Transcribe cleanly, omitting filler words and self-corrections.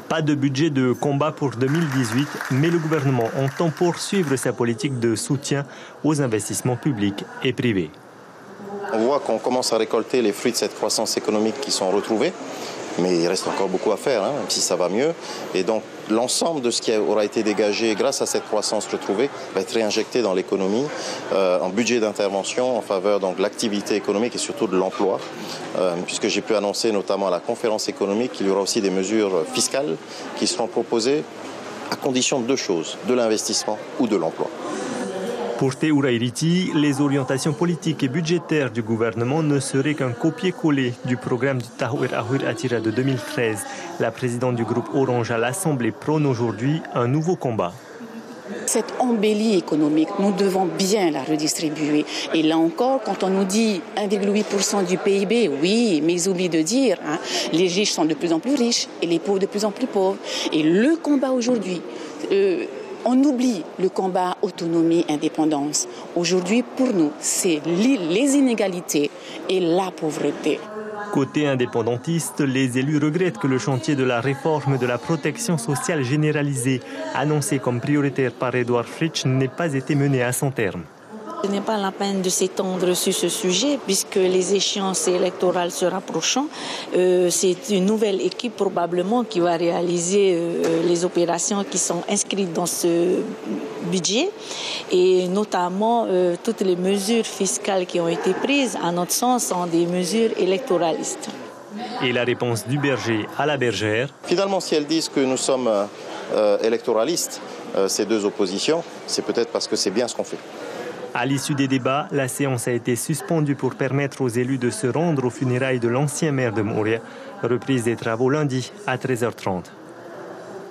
Pas de budget de combat pour 2018, mais le gouvernement entend poursuivre sa politique de soutien aux investissements publics et privés. On voit qu'on commence à récolter les fruits de cette croissance économique qui sont retrouvés, mais il reste encore beaucoup à faire, même si ça va mieux. Et donc l'ensemble de ce qui aura été dégagé grâce à cette croissance retrouvée va être réinjecté dans l'économie, en budget d'intervention en faveur de l'activité économique et surtout de l'emploi, puisque j'ai pu annoncer notamment à la conférence économique qu'il y aura aussi des mesures fiscales qui seront proposées à condition de deux choses, de l'investissement ou de l'emploi. Pour Théoura Iriti, les orientations politiques et budgétaires du gouvernement ne seraient qu'un copier-coller du programme du Tahouir Ahouir Attira de 2013. La présidente du groupe Orange à l'Assemblée prône aujourd'hui un nouveau combat. Cette embellie économique, nous devons bien la redistribuer. Et là encore, quand on nous dit 1,8% du PIB, oui, mais ils oublient de dire, les riches sont de plus en plus riches et les pauvres de plus en plus pauvres. Et le combat aujourd'hui... on oublie le combat autonomie-indépendance. Aujourd'hui, pour nous, c'est les inégalités et la pauvreté. Côté indépendantiste, les élus regrettent que le chantier de la réforme de la protection sociale généralisée, annoncé comme prioritaire par Edouard Fritsch, n'ait pas été mené à son terme. Ce n'est pas la peine de s'étendre sur ce sujet puisque les échéances électorales se rapprochant. C'est une nouvelle équipe probablement qui va réaliser les opérations qui sont inscrites dans ce budget et notamment toutes les mesures fiscales qui ont été prises, à notre sens, sont des mesures électoralistes. Et la réponse du berger à la bergère. Finalement, si elles disent que nous sommes électoralistes, ces deux oppositions, c'est peut-être parce que c'est bien ce qu'on fait. À l'issue des débats, la séance a été suspendue pour permettre aux élus de se rendre aux funérailles de l'ancien maire de Mouria. Reprise des travaux lundi à 13h30.